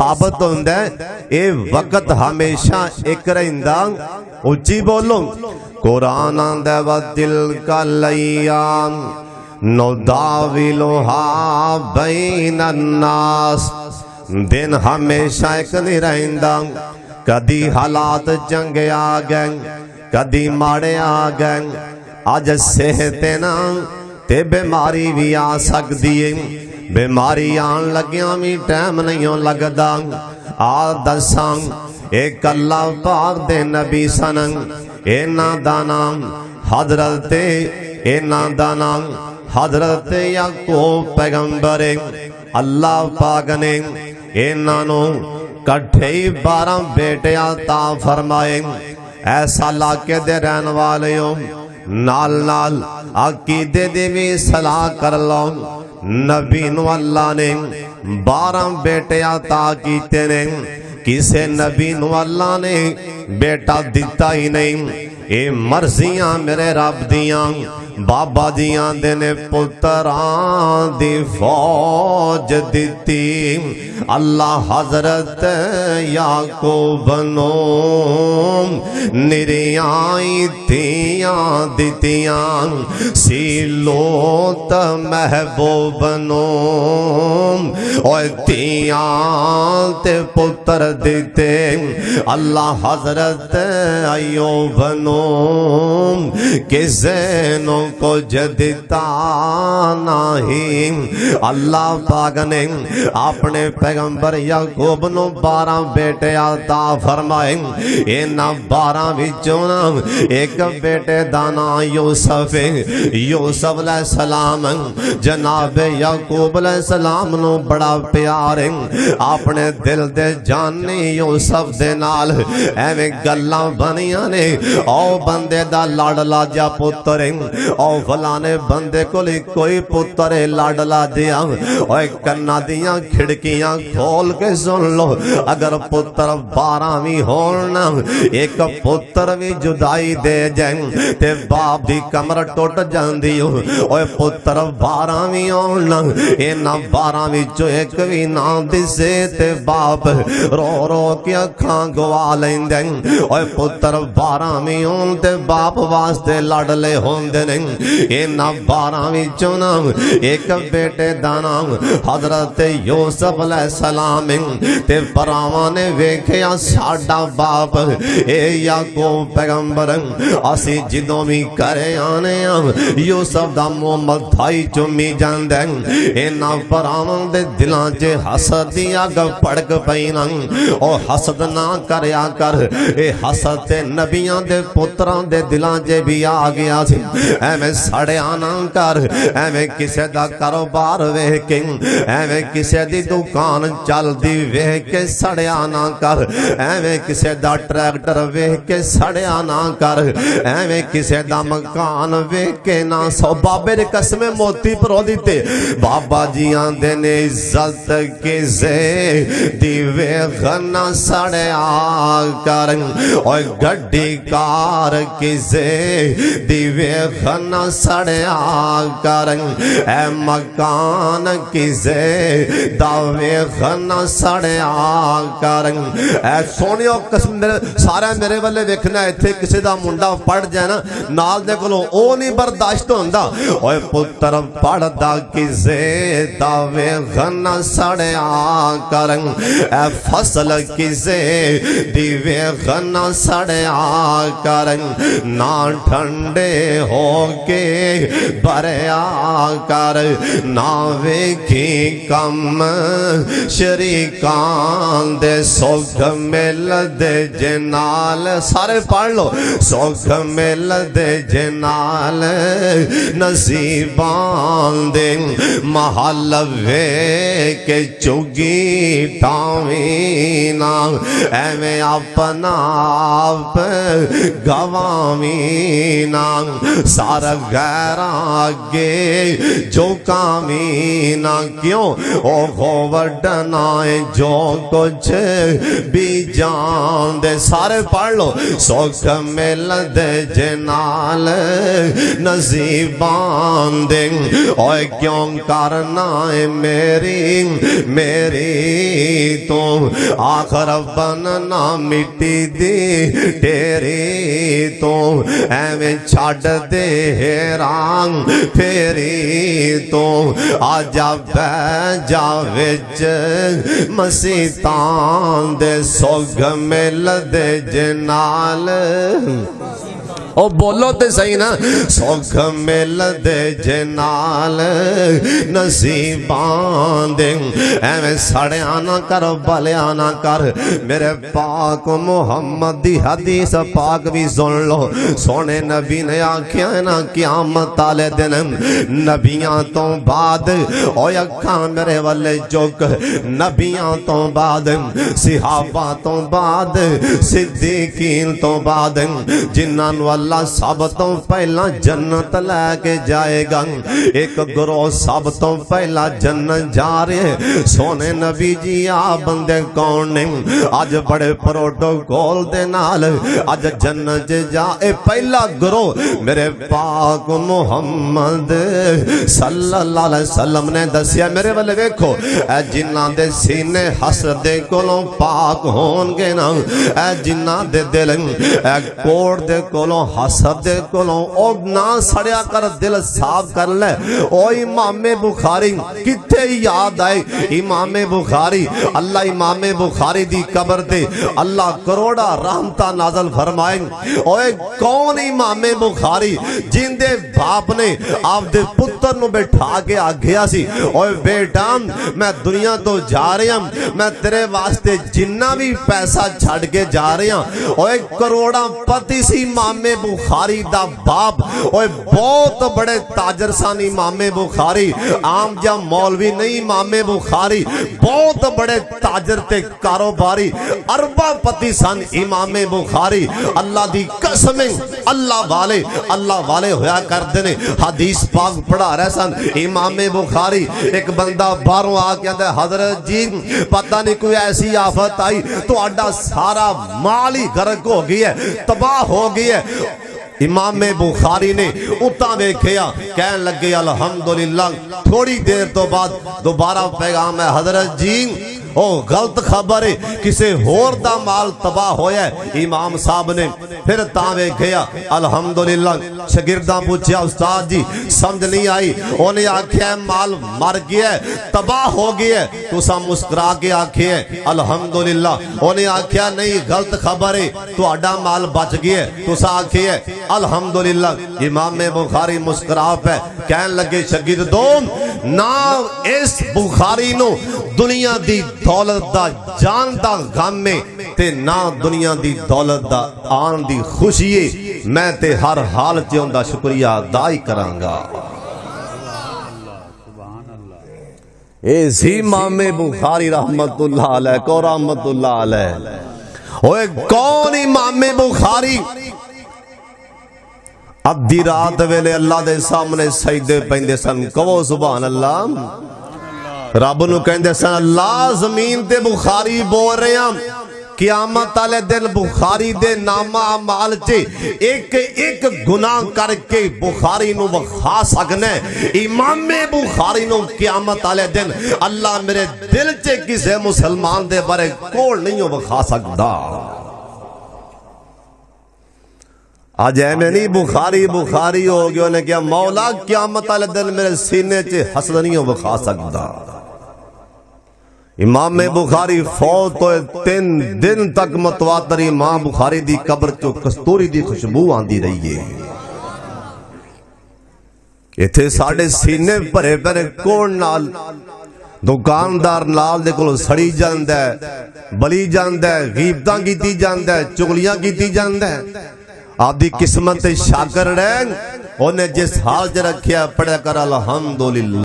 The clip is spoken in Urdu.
ثابت ہوندہ ہے اے وقت ہمیشہ ایک رہندہ اچھی بولو قرآن دے وَتِلْكَ الْأَيَّامُ نُدَاوِلُهَا بَيْنَ النَّاسِ دن ہمیشہ ایک نہیں رہندہ کدی حالات چنگے آ گئے کدی ماڑے آ گئے آج صحت نا تے بیماری بھی آ سکتی ہے بیماری آن لگیاں بھی ٹائم نہیں لگدا آ دساں ایک اللہ پاک دے نبی سنن اینا دانا حضرت یعقوب پیغمبر اللہ پاک نے اینانو کٹھے 12 بیٹے عطا فرمائے ایسا لاکے دے رہن والے ہو نال نال عقیدے دے بھی صلاح کر لو نبی نو اللہ نے 12 بیٹے عطا کیتے نے کسے نبی نو اللہ نے بیٹا دیتا ہی نہیں اے مرضیاں میرے رب دیاں بابا جیاں دینے پتران دی فوج دیتی اللہ حضرت یعقوب نو نریائی تیاں دیتیاں سیلوت محبوب نو اوہ تیاں تے پتر دیتے اللہ حضرت ایوب نو کسے نو کو جدتا نہیں اللہ پاک نے اپنے پیغمبر یعقوب نو 12 بیٹے عطا فرمائے اینا 12 وچونا ایک بیٹے دانا یوسف علیہ السلام جناب یعقوب علیہ السلام نو بڑا پیار اپنے دل دے جانی یوسف دے نال ایویں گلاں بنیاں نے او بندے دا لاڈلا جا پتر او فلانے بندے کو لی کوئی پتر لاڈلا دیا اوہ کنا دیاں کھڑکیاں کھول کے سن لو اگر پتر 12 بھی ہونا ایک پتر بھی جدائی دے جائیں تے باپ دی کمر ٹوٹ جاندی ہو اوہ پتر 12 بھی ہونا اینا 12 بھی جو ایک بھی نہ دسے تے باپ رو رو کیا کھاں گوا لیں دیں اوہ پتر 12 بھی ہون تے باپ واسطے لاڈلے ہون دے نہیں اینا 12 بھی چونا ایک بیٹے دانا حضرت یوسف علیہ السلام تے پراوانے ویکھیا ساڑا باپ اے یعقوب پیغمبر اسی جدوں بھی کرے آنے یوسف دا محمد بھائی چمی جاندے اینا پراوان دے دلان جے حسد دیا گا پڑک پینا او حسد نہ کریا کر اے حسد تے نبیان دے پتران دے دلان جے بھی آگیا سی ایویں سڑے آنا کر ایویں کسے دا کاروبار ویکھیں ایویں کسے دی دکان چل دی ویکھ سڑے آنا کر ایویں کسے دا ٹریکٹر ویکھ سڑے آنا کر ایویں کسے دا مکان ویکھ نہ سو بابے دے قسم موتی پرو دیتے بابا جیاں دے نے عزت کسے دی ویکھ نہ سڑے آ کر اوہ گھڑی کار کسے دی ویکھ نہ سڑے آ کر اے مکان کسے دا ویکھ نہ سڑے آ کر اے سونیو قسم سارے میرے والے ویکھنا ہے تھے کسی دا منڈا پڑھ جائے نا نال دے کلو او نہیں برداشت ہوندہ اوہ پتر پڑھ دا کسے دا ویکھ نہ سڑے آ کر اے فصل کسے دی ویکھ نہ سڑے آ کر نہ ٹھنڈے ہو کے برے آ کر نہ ویکھی کم شریکان دے سوکھ مل دے جنال سارے پڑھ لو سوکھ مل دے جنال نصیبان دے محل ویکھ چگی ٹاوینا ایویں اپنا آپ گوامینا سار سارا غیراں اگے جھکاویں نہ کیوں او ہو وڈنا ہے جو کچھ بھی جان دے سارے پڑھ لو سکھ مل دے جنال نصیبان دے اوے کیوں کرنا ہے میری تو آخر بننا مٹی دی تیری تو ایویں چھڈ دے حیران پھیری تو آجا بہ جا وچ مسیتان دے سوگ مل دے جنال او بولو تے صحیح نا سوکھ مل دے جنال نصیبان دے ایویں سڑیاں نہ کر بلیاں نہ کر میرے پاک محمد دی حدیث پاک بھی سن لو سونے نبی نے آکھیا ہے نا قیامت والے دن نبیاں تو بعد او اکھاں میرے والے چک نبیاں تو بعد صحابہ تو بعد صدیقین تو بعد جنہاں نو اللہ سب تو پہلا جنت لے کے جائے گا ایک گروہ سب تو پہلا جنت جا رہے ہیں سونے نبی جی آ بندے کون نے آج بڑے پروٹوکول دے نال آج جنت جا اے پہلا گروہ میرے پاک محمد صلی اللہ علیہ وسلم نے دسیا میرے والے دیکھو اے جنہ دے سینے حسد دے کولوں پاک ہون گے نا اے جنہ دے دل اے کوڑ دے کولوں حسد دے کولوں او نہ سڑیا کر دل صاف کر لے او امام بخاری کتے یاد آئے امام بخاری اللہ امام بخاری دی قبر دے اللہ کروڑا رحمتہ نازل فرمائیں اوے کون امام بخاری جن دے باپ نے آپ دے پتر نو بیٹھا کے آگیا سی اوے بیٹا میں دنیا تو جا رہی ہوں میں تیرے واسطے جنہ بھی پیسہ چھڑ کے جا رہی ہوں اوے کروڑا پتی سی امام بخاری دا باپ اوے بہت بڑے تاجر سان امام بخاری عام جا مولوی نہیں امام بخاری بہت بڑے تاجر تے کاروباری اربا پتی سان امام بخاری اللہ دی قسمیں اللہ والے ہویا کر دینے حدیث پاک پڑھا رہے سن امام بخاری ایک بندہ باہروں آ کے اندر حضرت جی پتہ نہیں کوئی ایسی آفت آئی تو اڈا سارا مالی غرق ہو گئی ہے تباہ ہو گئی ہے امام بخاری نے اتنا دیکھیا کہنے لگے الحمدللہ تھوڑی دیر تو بعد دوبارہ پیغام ہے حضرت جی او غلط خبر ہے کسے ہور دا مال تباہ ہویا ہے امام صاحب نے پھر تاوے گیا الحمدللہ شاگرداں پوچھیا استاد جی سمجھ نہیں آئی انہیں آکھیا ہے مال مر گیا ہے تباہ ہو گیا ہے تو سا مسکرا کے آکھیا ہے الحمدللہ انہیں آکھیا نہیں غلط خبر ہے تو اڈا مال بچ گیا ہے تو سا آکھیا ہے الحمدللہ امام بخاری مسکرا پہ کہنے لگے شاگردوں نہ اس بخاری نو دنیا دی دولت دا جان دا غم میں تے نہ دنیا دی دولت دا آن دی خوشی میں تے ہر حال چیوں دا شکریہ ادا کرانگا اسی امام بخاری رحمت اللہ علیہ کو رحمت اللہ علیہ اوے کون امام بخاری ادھی رات ویلے اللہ دے سامنے سجدے پیندے سن کہو سبحان اللہ رب نو کہندے سن اللہ زمین تے بخاری بول رہے ہیں قیامت والے دن بخاری دے نامہ اعمال چے ایک ایک گناہ کر کے بخاری نو بخا سکنے امام بخاری نو قیامت والے دن اللہ میرے دل چے کسے مسلمان دے بارے کوڑ نہیں ہو بخا سکتا آج ایمیں نہیں بخاری ہو گیا انہیں کیا مولا قیامت والے دن میرے سینے چے حسد نہیں ہو بخا سکتا امام بخاری فوت ہوئے 3 دن تک متواتر امام بخاری دی قبر چو کستوری دی خوشبو آندی رہی ہے ایتھے ساڑھے سینے پرے پرے کون نال دکاندار نال دے کلو سڑی جاندہ ہے بلی جاندہ ہے غیبتاں کیتی جاندہ ہے چغلیاں کیتی جاندہ ہے آپ دی قسمت شاکر رہیں انہیں جس حال جے رکھیا پڑھے کر الحمدللہ